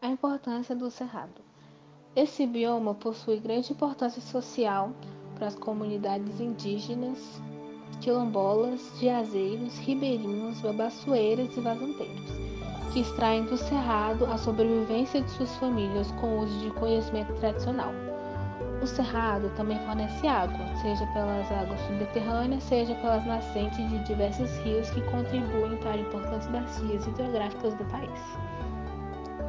A importância do cerrado. Esse bioma possui grande importância social para as comunidades indígenas, quilombolas, jiazeiros, ribeirinhos, babaçoeiras e vazanteiros, que extraem do cerrado a sobrevivência de suas famílias com o uso de conhecimento tradicional. O cerrado também fornece água, seja pelas águas subterrâneas, seja pelas nascentes de diversos rios que contribuem para importantes bacias hidrográficas do país.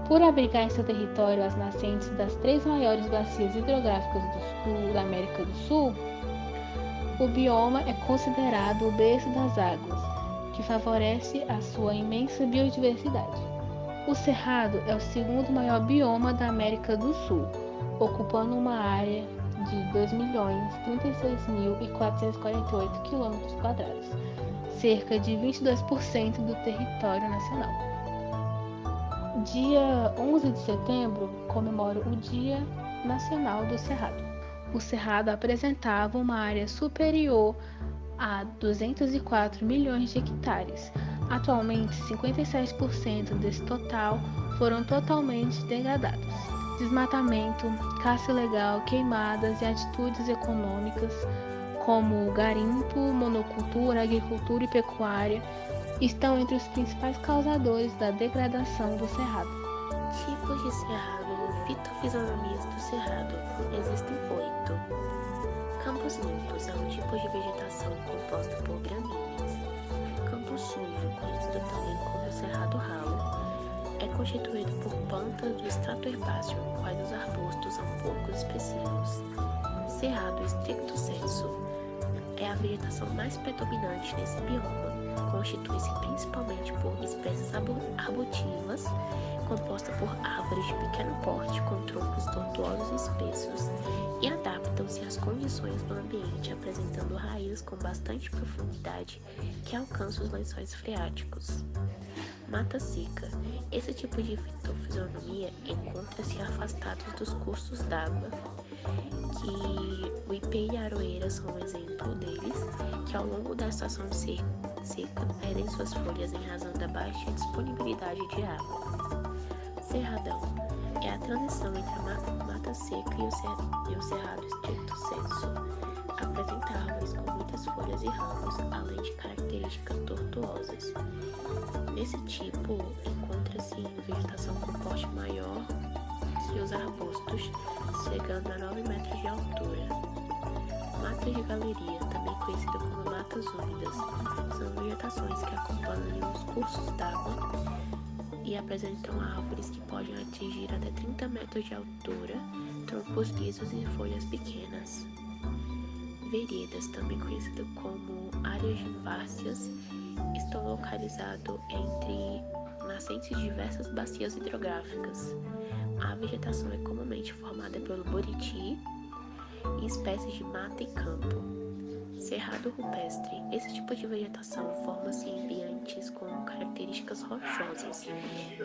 Por abrigar em seu território as nascentes das três maiores bacias hidrográficas da América do Sul, o bioma é considerado o berço das águas, que favorece a sua imensa biodiversidade. O Cerrado é o segundo maior bioma da América do Sul, ocupando uma área de 2.036.448 km², cerca de 22% do território nacional. Dia 11 de setembro comemora o Dia Nacional do Cerrado. O Cerrado apresentava uma área superior a 204 milhões de hectares. Atualmente, 57% desse total foram totalmente degradados. Desmatamento, caça ilegal, queimadas e atitudes econômicas, como garimpo, monocultura, agricultura e pecuária, estão entre os principais causadores da degradação do cerrado. Tipos de cerrado ou fitofisionomias do cerrado. Existem 8. Campos limpos é um tipo de vegetação composta por gramíneas. Campo sujo, conhecido também como cerrado ralo, é constituído por plantas do estrato herbáceo, quais os arbustos são pouco expressivos. Cerrado estricto sensu é a vegetação mais predominante nesse bioma. Constitui-se principalmente por espécies arbutivas, composta por árvores de pequeno porte com troncos tortuosos e espessos, e adaptam-se às condições do ambiente, apresentando raízes com bastante profundidade que alcançam os lençóis freáticos. Mata seca. Esse tipo de fitofisionomia encontra-se afastado dos cursos d'água, que o ipê e a aroeira são um exemplo deles, que ao longo da estação seca perdem suas folhas em razão da baixa disponibilidade de água. Cerradão é a transição entre a mata seca e o cerrado estricto sensu. Apresenta árvores com muitas folhas e ramos, além de características tortuosas. Nesse tipo, encontra-se vegetação com porte maior que os arbustos, chegando a 9 metros de altura. Matas de galeria, também conhecida como matas úmidas, são vegetações que acompanham os cursos d'água e apresentam árvores que podem atingir até 30 metros de altura, troncos lisos e folhas pequenas. Veredas, também conhecido como áreas de várzeas, estão localizados entre nascentes de diversas bacias hidrográficas. A vegetação é comumente formada pelo buriti e espécies de mata e campo. Cerrado rupestre. Esse tipo de vegetação forma-se em ambientes com características rochosas,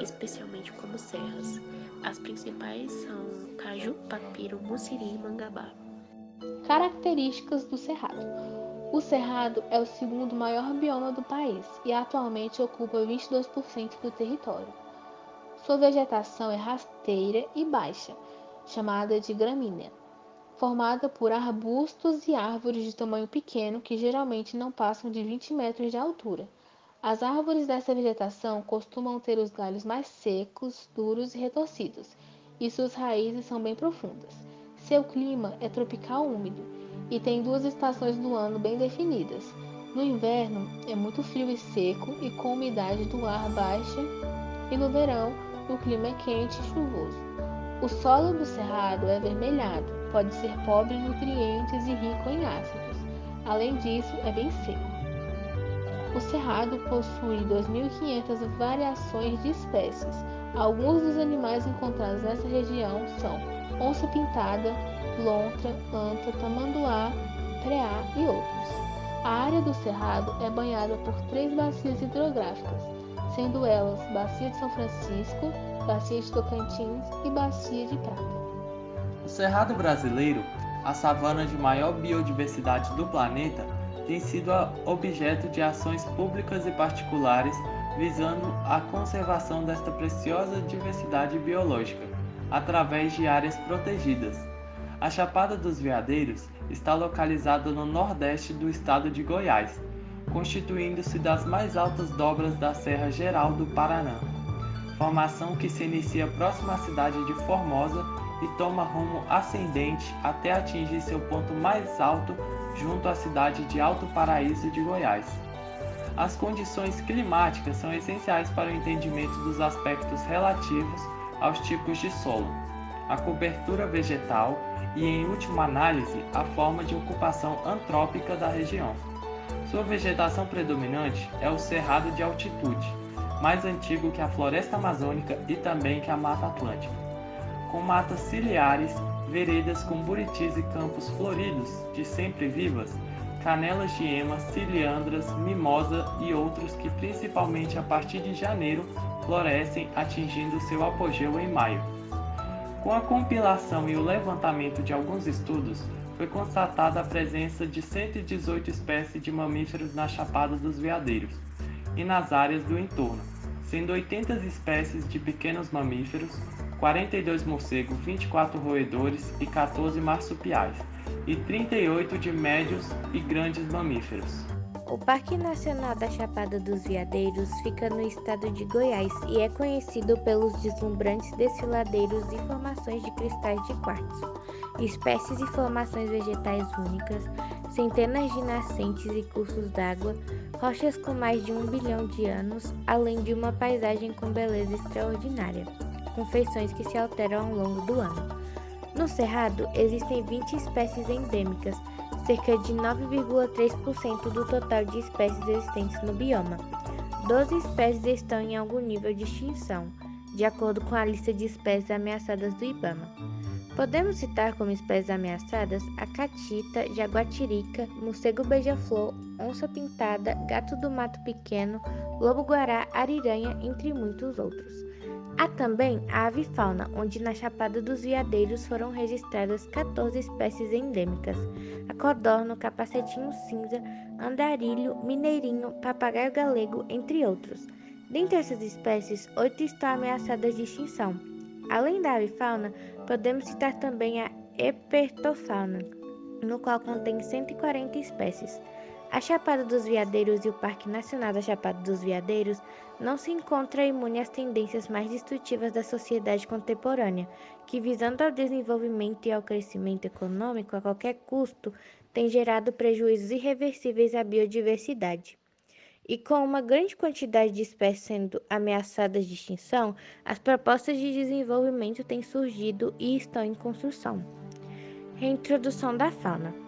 especialmente como serras. As principais são caju, papiro, mussiri e mangabá. Características do cerrado. O cerrado é o segundo maior bioma do país e atualmente ocupa 22% do território. Sua vegetação é rasteira e baixa, chamada de gramínea, formada por arbustos e árvores de tamanho pequeno que geralmente não passam de 20 metros de altura. As árvores dessa vegetação costumam ter os galhos mais secos, duros e retorcidos, e suas raízes são bem profundas. Seu clima é tropical úmido e tem 2 estações do ano bem definidas. No inverno é muito frio e seco e com umidade do ar baixa, e no verão o clima é quente e chuvoso. O solo do cerrado é avermelhado, pode ser pobre em nutrientes e rico em ácidos. Além disso, é bem seco. O cerrado possui 2.500 variações de espécies. Alguns dos animais encontrados nessa região são onça-pintada, lontra, anta, tamanduá, preá e outros. A área do cerrado é banhada por 3 bacias hidrográficas, sendo elas Bacia de São Francisco, Bacia de Tocantins e Bacia de Prata. O Cerrado brasileiro, a savana de maior biodiversidade do planeta, tem sido objeto de ações públicas e particulares visando a conservação desta preciosa diversidade biológica, através de áreas protegidas. A Chapada dos Veadeiros está localizada no nordeste do estado de Goiás, constituindo-se das mais altas dobras da Serra Geral do Paraná, formação que se inicia próxima à cidade de Formosa e toma rumo ascendente até atingir seu ponto mais alto junto à cidade de Alto Paraíso de Goiás. As condições climáticas são essenciais para o entendimento dos aspectos relativos aos tipos de solo, a cobertura vegetal e, em última análise, a forma de ocupação antrópica da região. Sua vegetação predominante é o cerrado de altitude, mais antigo que a floresta amazônica e também que a Mata Atlântica, com matas ciliares, veredas com buritis e campos floridos de sempre-vivas, canelas de ema, ciliandras, mimosa e outros que principalmente a partir de janeiro florescem, atingindo seu apogeu em maio. Com a compilação e o levantamento de alguns estudos, foi constatada a presença de 118 espécies de mamíferos na Chapada dos Veadeiros e nas áreas do entorno, sendo 80 espécies de pequenos mamíferos, 42 morcegos, 24 roedores e 14 marsupiais, e 38 de médios e grandes mamíferos. O Parque Nacional da Chapada dos Veadeiros fica no estado de Goiás e é conhecido pelos deslumbrantes desfiladeiros e formações de cristais de quartzo, espécies e formações vegetais únicas, centenas de nascentes e cursos d'água, rochas com mais de 1 bilhão de anos, além de uma paisagem com beleza extraordinária, com feições que se alteram ao longo do ano. No Cerrado, existem 20 espécies endêmicas, cerca de 9,3% do total de espécies existentes no bioma. 12 espécies estão em algum nível de extinção, de acordo com a lista de espécies ameaçadas do IBAMA. Podemos citar como espécies ameaçadas a catita, jaguatirica, morcego beija-flor, onça-pintada, gato do mato pequeno, lobo-guará, ariranha, entre muitos outros. Há também a avifauna, onde na Chapada dos Veadeiros foram registradas 14 espécies endêmicas: a codorna, capacetinho cinza, andarilho, mineirinho, papagaio galego, entre outros. Dentre essas espécies, 8 estão ameaçadas de extinção. Além da avifauna, podemos citar também a herpetofauna, no qual contém 140 espécies. A Chapada dos Veadeiros e o Parque Nacional da Chapada dos Veadeiros não se encontram imunes às tendências mais destrutivas da sociedade contemporânea, que, visando ao desenvolvimento e ao crescimento econômico a qualquer custo, tem gerado prejuízos irreversíveis à biodiversidade. E com uma grande quantidade de espécies sendo ameaçadas de extinção, as propostas de desenvolvimento têm surgido e estão em construção. Reintrodução da fauna.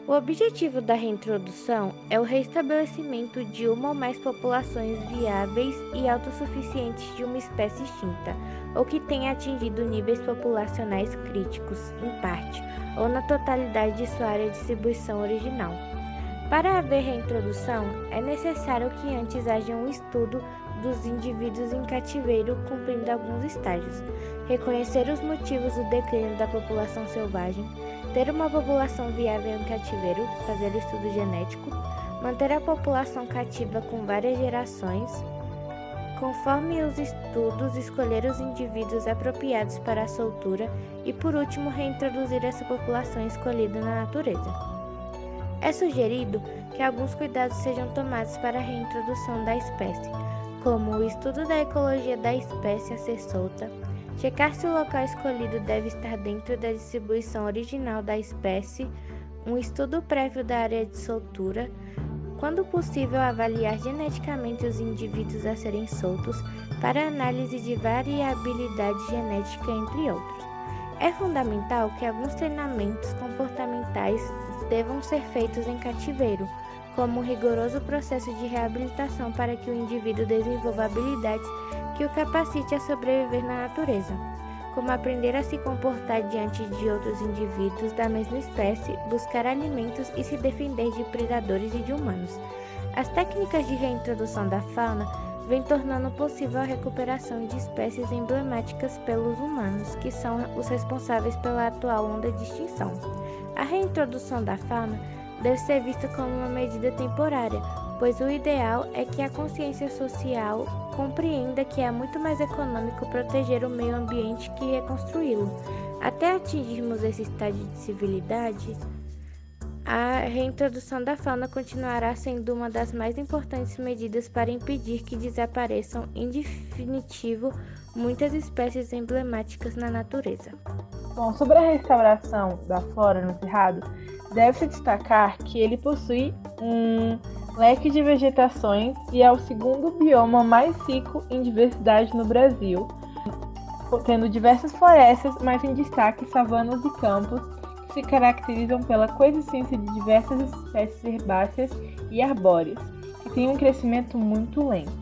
O objetivo da reintrodução é o restabelecimento de uma ou mais populações viáveis e autossuficientes de uma espécie extinta, ou que tenha atingido níveis populacionais críticos, em parte, ou na totalidade de sua área de distribuição original. Para haver reintrodução, é necessário que antes haja um estudo dos indivíduos em cativeiro cumprindo alguns estágios, reconhecer os motivos do declínio da população selvagem, ter uma população viável em cativeiro, fazer o estudo genético, manter a população cativa com várias gerações, conforme os estudos, escolher os indivíduos apropriados para a soltura e, por último, reintroduzir essa população escolhida na natureza. É sugerido que alguns cuidados sejam tomados para a reintrodução da espécie, como o estudo da ecologia da espécie a ser solta, checar se o local escolhido deve estar dentro da distribuição original da espécie, um estudo prévio da área de soltura, quando possível avaliar geneticamente os indivíduos a serem soltos para análise de variabilidade genética, entre outros. É fundamental que alguns treinamentos comportamentais devam ser feitos em cativeiro, como um rigoroso processo de reabilitação para que o indivíduo desenvolva habilidades que o capacite a sobreviver na natureza, como aprender a se comportar diante de outros indivíduos da mesma espécie, buscar alimentos e se defender de predadores e de humanos. As técnicas de reintrodução da fauna vêm tornando possível a recuperação de espécies emblemáticas pelos humanos, que são os responsáveis pela atual onda de extinção. A reintrodução da fauna deve ser vista como uma medida temporária, pois o ideal é que a consciência social compreenda que é muito mais econômico proteger o meio ambiente que reconstruí-lo. Até atingirmos esse estágio de civilidade, a reintrodução da fauna continuará sendo uma das mais importantes medidas para impedir que desapareçam em definitivo muitas espécies emblemáticas na natureza. Bom, sobre a restauração da flora no Cerrado, deve-se destacar que ele possui um leque de vegetações e é o segundo bioma mais rico em diversidade no Brasil, tendo diversas florestas, mas em destaque savanas e campos, que se caracterizam pela coexistência de diversas espécies herbáceas e arbóreas, que têm um crescimento muito lento.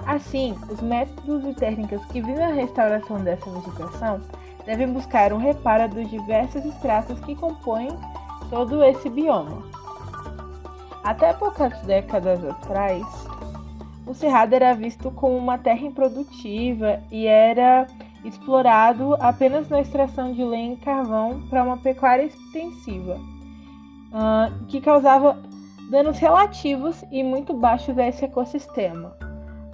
Assim, os métodos e técnicas que visam a restauração dessa vegetação devem buscar um reparo dos diversos estratos que compõem todo esse bioma. Até poucas décadas atrás, o Cerrado era visto como uma terra improdutiva e era explorado apenas na extração de lenha e carvão para uma pecuária extensiva, que causava danos relativos e muito baixos a esse ecossistema.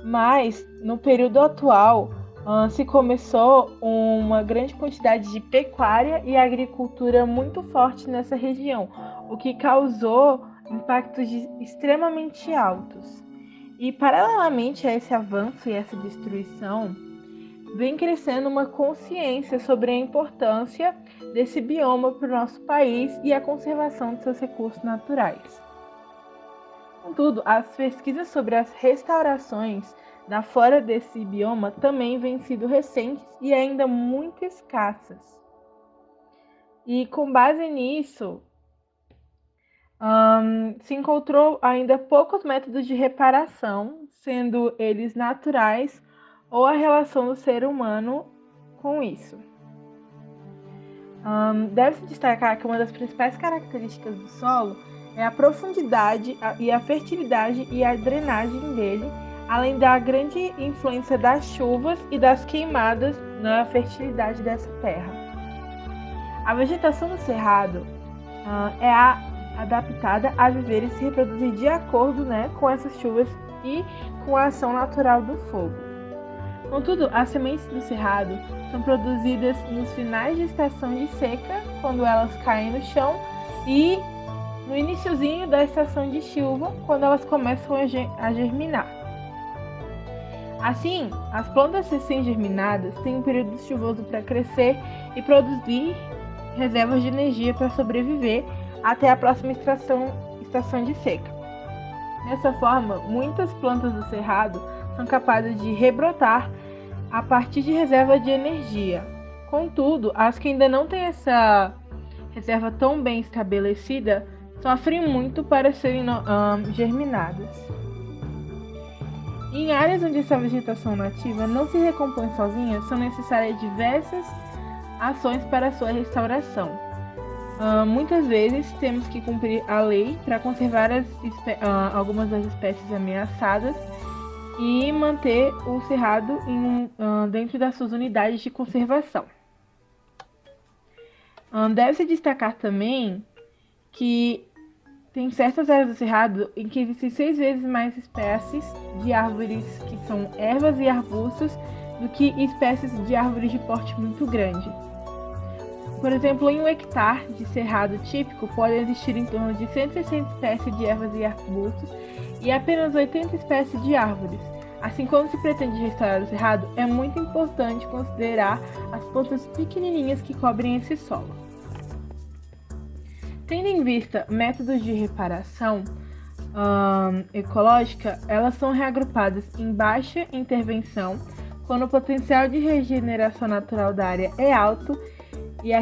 Mas, no período atual, se começou uma grande quantidade de pecuária e agricultura muito forte nessa região, o que causou impactos extremamente altos. E, paralelamente a esse avanço e essa destruição, vem crescendo uma consciência sobre a importância desse bioma para o nosso país e a conservação de seus recursos naturais. Contudo, as pesquisas sobre as restaurações da flora desse bioma também vêm sido recentes e ainda muito escassas. E com base nisso, se encontrou ainda poucos métodos de reparação, sendo eles naturais ou a relação do ser humano com isso. Deve-se destacar que uma das principais características do solo é a profundidade e a fertilidade e a drenagem dele, além da grande influência das chuvas e das queimadas na fertilidade dessa terra. A vegetação do Cerrado é adaptada a viver e se reproduzir de acordo, com essas chuvas e com a ação natural do fogo. Contudo, as sementes do Cerrado são produzidas nos finais de estação de seca, quando elas caem no chão, e no iniciozinho da estação de chuva, quando elas começam a germinar. Assim, as plantas recém-germinadas têm um período chuvoso para crescer e produzir reservas de energia para sobreviver até a próxima estação de seca. Dessa forma, muitas plantas do Cerrado são capazes de rebrotar a partir de reserva de energia. Contudo, as que ainda não têm essa reserva tão bem estabelecida sofrem muito para serem germinadas. Em áreas onde essa vegetação nativa não se recompõe sozinha, são necessárias diversas ações para sua restauração. Muitas vezes temos que cumprir a lei para conservar algumas das espécies ameaçadas e manter o cerrado dentro das suas unidades de conservação. Deve-se destacar também que tem certas áreas do cerrado em que existem 6 vezes mais espécies de árvores que são ervas e arbustos do que espécies de árvores de porte muito grande. Por exemplo, em 1 hectare de cerrado típico podem existir em torno de 160 espécies de ervas e arbustos e apenas 80 espécies de árvores. Assim, quando se pretende restaurar o cerrado, é muito importante considerar as plantas pequenininhas que cobrem esse solo. Tendo em vista métodos de reparação ecológica, elas são reagrupadas em baixa intervenção, quando o potencial de regeneração natural da área é alto, e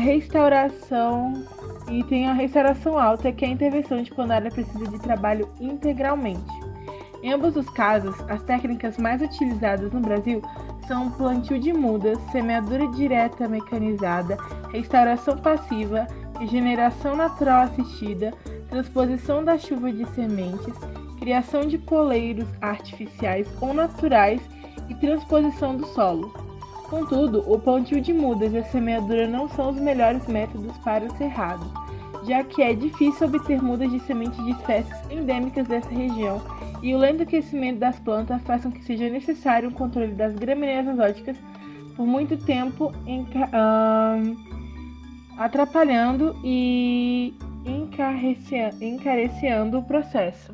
tem a restauração alta, que é a intervenção de quando a área precisa de trabalho integralmente. Em ambos os casos, as técnicas mais utilizadas no Brasil são plantio de mudas, semeadura direta mecanizada, restauração passiva, regeneração natural assistida, transposição da chuva de sementes, criação de poleiros artificiais ou naturais e transposição do solo. Contudo, o plantio de mudas e a semeadura não são os melhores métodos para o cerrado, já que é difícil obter mudas de semente de espécies endêmicas dessa região e o lento crescimento das plantas faz com que seja necessário o controle das gramíneas exóticas por muito tempo, atrapalhando e encarecendo o processo.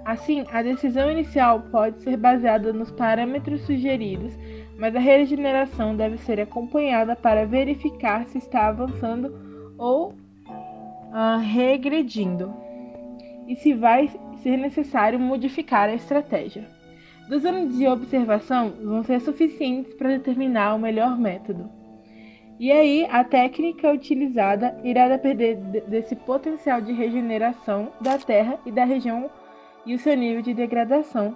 Assim, a decisão inicial pode ser baseada nos parâmetros sugeridos, mas a regeneração deve ser acompanhada para verificar se está avançando ou regredindo, e se vai ser necessário modificar a estratégia. 2 anos de observação vão ser suficientes para determinar o melhor método. E aí, a técnica utilizada irá depender desse potencial de regeneração da terra e da região e o seu nível de degradação.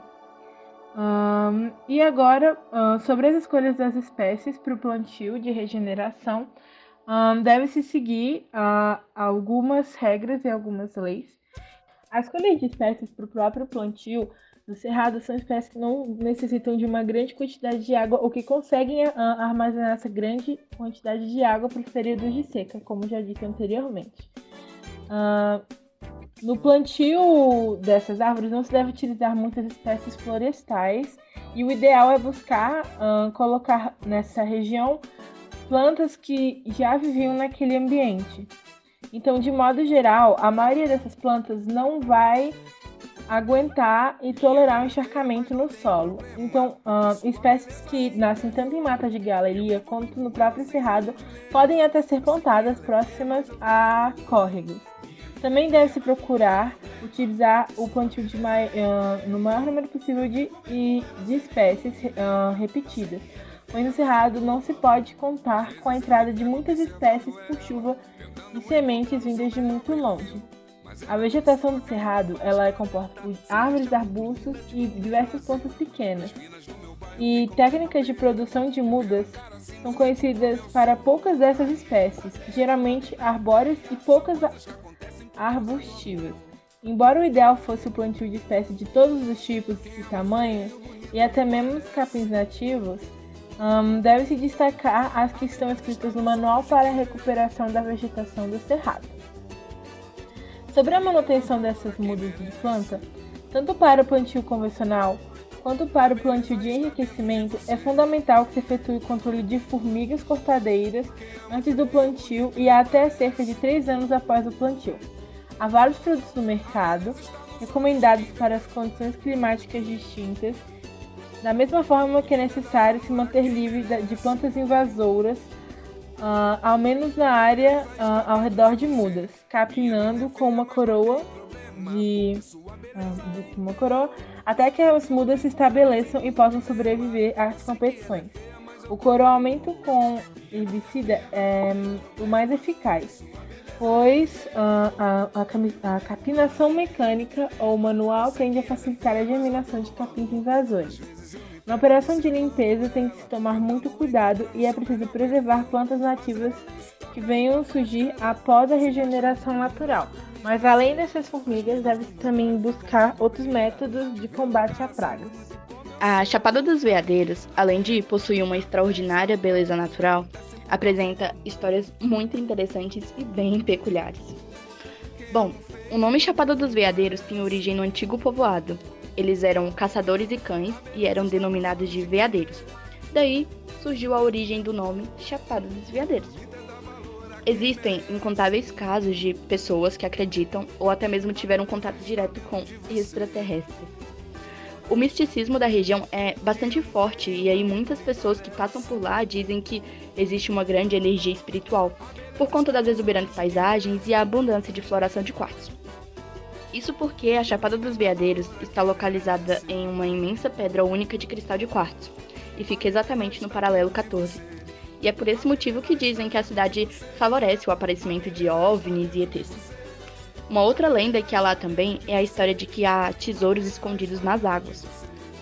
E agora, sobre as escolhas das espécies para o plantio de regeneração, deve-se seguir algumas regras e algumas leis. A escolha de espécies para o próprio plantio do cerrado são espécies que não necessitam de uma grande quantidade de água ou que conseguem armazenar essa grande quantidade de água para os períodos de seca, como já disse anteriormente. No plantio dessas árvores não se deve utilizar muitas espécies florestais e o ideal é buscar colocar nessa região plantas que já viviam naquele ambiente. Então, de modo geral, a maioria dessas plantas não vai aguentar e tolerar o encharcamento no solo. Então, espécies que nascem tanto em matas de galeria quanto no próprio cerrado podem até ser plantadas próximas a córregos. Também deve-se procurar utilizar o plantio no maior número possível de espécies repetidas, pois no cerrado não se pode contar com a entrada de muitas espécies por chuva e sementes vindas de muito longe. A vegetação do cerrado ela é composta por árvores, arbustos e diversas plantas pequenas. E técnicas de produção de mudas são conhecidas para poucas dessas espécies, geralmente arbóreas e poucas arbustivas. Embora o ideal fosse o plantio de espécies de todos os tipos e tamanhos, e até mesmo os capins nativos, deve-se destacar as que estão escritas no Manual para a Recuperação da Vegetação do Cerrado. Sobre a manutenção dessas mudas de planta, tanto para o plantio convencional quanto para o plantio de enriquecimento, é fundamental que se efetue o controle de formigas cortadeiras antes do plantio e até cerca de 3 anos após o plantio. Há vários produtos no mercado recomendados para as condições climáticas distintas, da mesma forma que é necessário se manter livre de plantas invasoras, ao menos na área ao redor de mudas, capinando com uma coroa até que as mudas se estabeleçam e possam sobreviver às competições. O coroamento com herbicida é o mais eficaz, pois a capinação mecânica ou manual tende a facilitar a germinação de capins invasores. Na operação de limpeza tem que se tomar muito cuidado e é preciso preservar plantas nativas que venham surgir após a regeneração natural. Mas além dessas formigas, deve-se também buscar outros métodos de combate a pragas. A Chapada dos Veadeiros, além de possuir uma extraordinária beleza natural, apresenta histórias muito interessantes e bem peculiares. Bom, o nome Chapada dos Veadeiros tem origem no antigo povoado. Eles eram caçadores e cães e eram denominados de veadeiros. Daí surgiu a origem do nome Chapada dos Veadeiros. Existem incontáveis casos de pessoas que acreditam ou até mesmo tiveram contato direto com extraterrestres. O misticismo da região é bastante forte e aí muitas pessoas que passam por lá dizem que existe uma grande energia espiritual, por conta das exuberantes paisagens e a abundância de floração de quartzo. Isso porque a Chapada dos Veadeiros está localizada em uma imensa pedra única de cristal de quartzo e fica exatamente no paralelo 14. E é por esse motivo que dizem que a cidade favorece o aparecimento de OVNIs e ETs. Uma outra lenda que há lá também é a história de que há tesouros escondidos nas águas.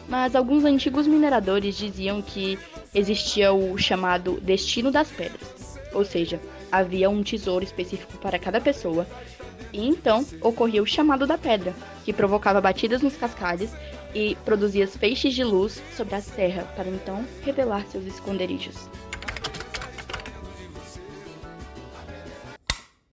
Mas alguns antigos mineradores diziam que existia o chamado Destino das Pedras, ou seja, havia um tesouro específico para cada pessoa, e então ocorria o chamado da pedra, que provocava batidas nos cascalhos e produzia feixes de luz sobre a serra para então revelar seus esconderijos.